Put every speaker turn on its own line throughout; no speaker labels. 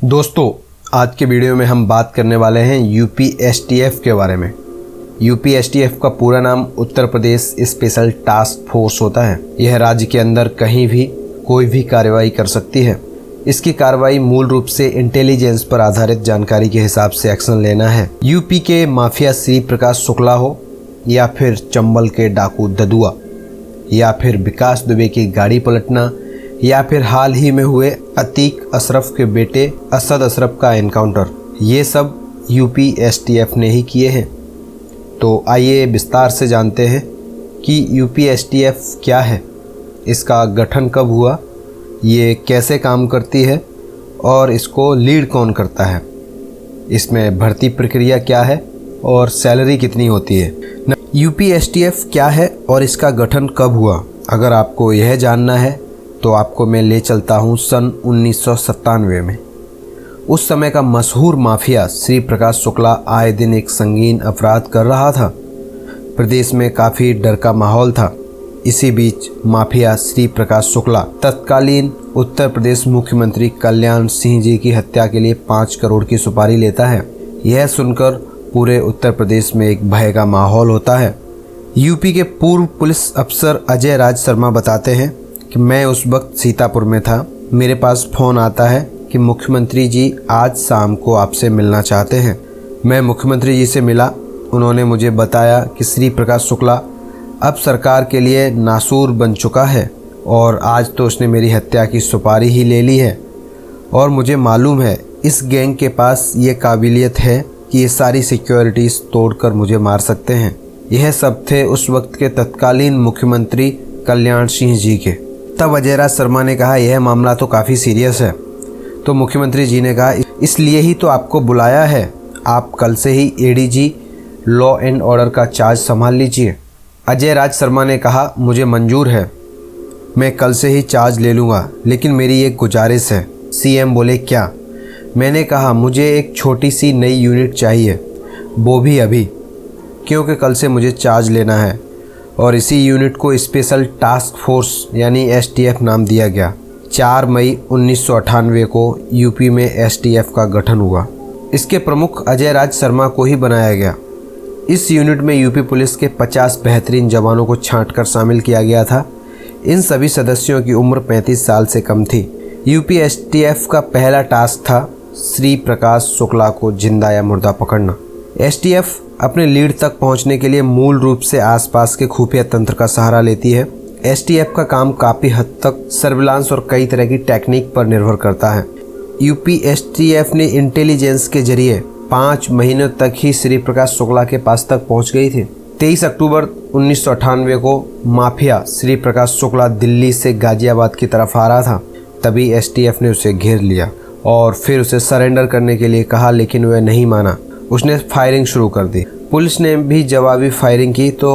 दोस्तों, आज के वीडियो में हम बात करने वाले हैं यूपी एसटीएफ के बारे में। यूपी एसटीएफ का पूरा नाम Uttar Pradesh special task force होता है। यह राज्य के अंदर कहीं भी कोई भी कार्रवाई कर सकती है। इसकी कार्रवाई मूल रूप से इंटेलिजेंस पर आधारित जानकारी के हिसाब से एक्शन लेना है। यूपी के माफिया श्री प्रकाश शुक्ला हो या फिर चंबल के डाकू ददुआ या फिर विकास दुबे की गाड़ी पलटना या फिर हाल ही में हुए अतीक अशरफ के बेटे असद अशरफ का एनकाउंटर, ये सब यूपी एसटीएफ ने ही किए हैं। तो आइए विस्तार से जानते हैं कि यूपी एसटीएफ क्या है, इसका गठन कब हुआ, ये कैसे काम करती है और इसको लीड कौन करता है, इसमें भर्ती प्रक्रिया क्या है और सैलरी कितनी होती है। यूपी एसटीएफ क्या है और इसका गठन कब हुआ, अगर आपको यह जानना है तो आपको मैं ले चलता हूँ सन 1997 में। उस समय का मशहूर माफिया श्री प्रकाश शुक्ला आए दिन एक संगीन अपराध कर रहा था। प्रदेश में काफ़ी डर का माहौल था। इसी बीच माफिया श्री प्रकाश शुक्ला तत्कालीन उत्तर प्रदेश मुख्यमंत्री कल्याण सिंह जी की हत्या के लिए 5 करोड़ की सुपारी लेता है। यह सुनकर पूरे उत्तर प्रदेश में एक भय का माहौल होता है। यूपी के पूर्व पुलिस अफसर अजय राज शर्मा बताते हैं कि मैं उस वक्त सीतापुर में था। मेरे पास फ़ोन आता है कि मुख्यमंत्री जी आज शाम को आपसे मिलना चाहते हैं। मैं मुख्यमंत्री जी से मिला। उन्होंने मुझे बताया कि श्री प्रकाश शुक्ला अब सरकार के लिए नासूर बन चुका है और आज तो उसने मेरी हत्या की सुपारी ही ले ली है और मुझे मालूम है इस गैंग के पास ये काबिलियत है कि ये सारी सिक्योरिटीज़ तोड़कर मुझे मार सकते हैं। यह सब थे उस वक्त के तत्कालीन मुख्यमंत्री कल्याण सिंह जी के। तब अजय राज शर्मा ने कहा, यह मामला तो काफ़ी सीरियस है। तो मुख्यमंत्री जी ने कहा, इसलिए ही तो आपको बुलाया है, आप कल से ही एडीजी लॉ एंड ऑर्डर का चार्ज संभाल लीजिए। अजय राज शर्मा ने कहा, मुझे मंजूर है, मैं कल से ही चार्ज ले लूँगा, लेकिन मेरी एक गुजारिश है। सीएम बोले, क्या? मैंने कहा, मुझे एक छोटी सी नई यूनिट चाहिए, वो भी अभी, क्योंकि कल से मुझे चार्ज लेना है। और इसी यूनिट को स्पेशल टास्क फोर्स यानी एसटीएफ नाम दिया गया। 4 मई 1998 को यूपी में एसटीएफ का गठन हुआ। इसके प्रमुख अजय राज शर्मा को ही बनाया गया। इस यूनिट में यूपी पुलिस के 50 बेहतरीन जवानों को छांटकर शामिल किया गया था। इन सभी सदस्यों की उम्र 35 साल से कम थी। यूपी एसटीएफ का पहला टास्क था श्री प्रकाश शुक्ला को जिंदा या मुर्दा पकड़ना। एसटीएफ अपने लीड तक पहुंचने के लिए मूल रूप से आसपास के खुफिया तंत्र का सहारा लेती है। एसटीएफ का काम काफ़ी हद तक सर्विलांस और कई तरह की टेक्निक पर निर्भर करता है। यूपी एसटीएफ ने इंटेलिजेंस के जरिए 5 महीनों तक ही श्री प्रकाश शुक्ला के पास तक पहुंच गई थी। 23 अक्टूबर 1998 को माफिया श्री प्रकाश शुक्ला दिल्ली से गाजियाबाद की तरफ आ रहा था। तभी एसटीएफ ने उसे घेर लिया और फिर उसे सरेंडर करने के लिए कहा, लेकिन वह नहीं माना। उसने फायरिंग शुरू कर दी। पुलिस ने भी जवाबी फायरिंग की तो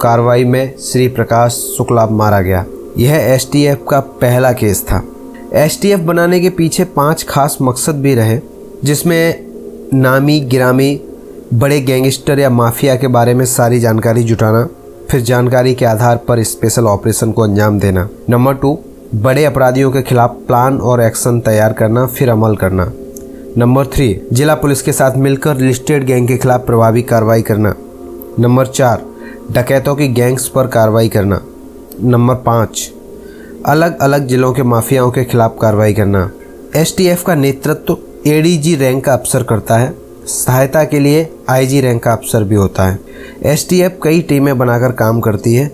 कार्रवाई में श्री प्रकाश शुक्ला मारा गया। यह एसटीएफ का पहला केस था। एसटीएफ बनाने के पीछे 5 खास मकसद भी रहे, जिसमें नामी गिरामी बड़े गैंगस्टर या माफिया के बारे में सारी जानकारी जुटाना, फिर जानकारी के आधार पर स्पेशल ऑपरेशन को अंजाम देना। नंबर 2, बड़े अपराधियों के खिलाफ प्लान और एक्शन तैयार करना, फिर अमल करना। नंबर 3, जिला पुलिस के साथ मिलकर लिस्टेड गैंग के खिलाफ प्रभावी कार्रवाई करना। नंबर 4, डकैतों की गैंग्स पर कार्रवाई करना। नंबर 5, अलग अलग जिलों के माफियाओं के खिलाफ कार्रवाई करना। एसटीएफ का नेतृत्व एडीजी रैंक का अफसर करता है। सहायता के लिए आईजी रैंक का अफसर भी होता है। एसटीएफ कई टीमें बनाकर काम करती है,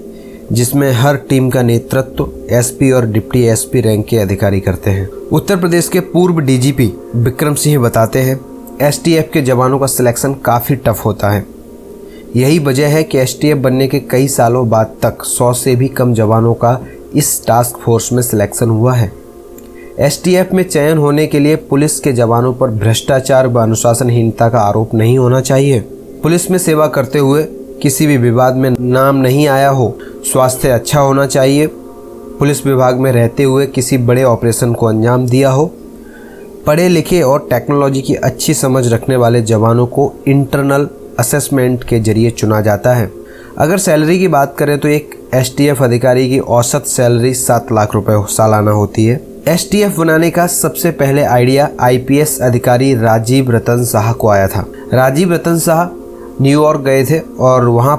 जिसमें हर टीम का नेतृत्व एसपी और डिप्टी एसपी रैंक के अधिकारी करते हैं। उत्तर प्रदेश के पूर्व डीजीपी विक्रम सिंह बताते हैं, एसटीएफ के जवानों का सिलेक्शन काफ़ी टफ होता है। यही वजह है कि एसटीएफ बनने के कई सालों बाद तक 100 से भी कम जवानों का इस टास्क फोर्स में सिलेक्शन हुआ है। एसटीएफ में चयन होने के लिए पुलिस के जवानों पर भ्रष्टाचार व अनुशासनहीनता का आरोप नहीं होना चाहिए। पुलिस में सेवा करते हुए किसी भी विवाद में नाम नहीं आया हो, स्वास्थ्य अच्छा होना चाहिए, पुलिस विभाग में रहते हुए किसी बड़े ऑपरेशन को अंजाम दिया हो, पढ़े लिखे और टेक्नोलॉजी की अच्छी समझ रखने वाले जवानों को इंटरनल असेसमेंट के जरिए चुना जाता है। अगर सैलरी की बात करें तो एक एसटीएफ अधिकारी की औसत सैलरी 7 लाख रुपए सालाना होती है। एसटीएफ बनाने का सबसे पहले आइडिया आईपीएस अधिकारी राजीव रतन शाह को आया था। राजीव रतन शाह न्यूयॉर्क गए थे और वहाँ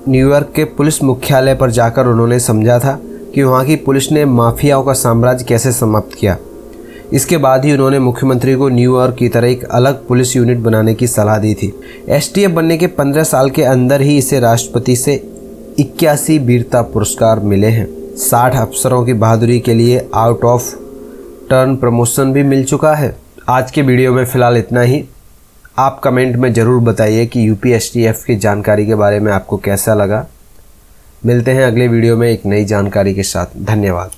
न्यूयॉर्क के पुलिस मुख्यालय पर जाकर उन्होंने समझा था कि वहाँ की पुलिस ने माफियाओं का साम्राज्य कैसे समाप्त किया। इसके बाद ही उन्होंने मुख्यमंत्री को न्यूयॉर्क की तरह एक अलग पुलिस यूनिट बनाने की सलाह दी थी। एसटीएफ बनने के 15 साल के अंदर ही इसे राष्ट्रपति से 81 वीरता पुरस्कार मिले हैं। 60 अफसरों की बहादुरी के लिए आउट ऑफ टर्न प्रमोशन भी मिल चुका है। आज के वीडियो में फ़िलहाल इतना ही। आप कमेंट में ज़रूर बताइए कि यूपी एसटीएफ की जानकारी के बारे में आपको कैसा लगा। मिलते हैं अगले वीडियो में एक नई जानकारी के साथ। धन्यवाद।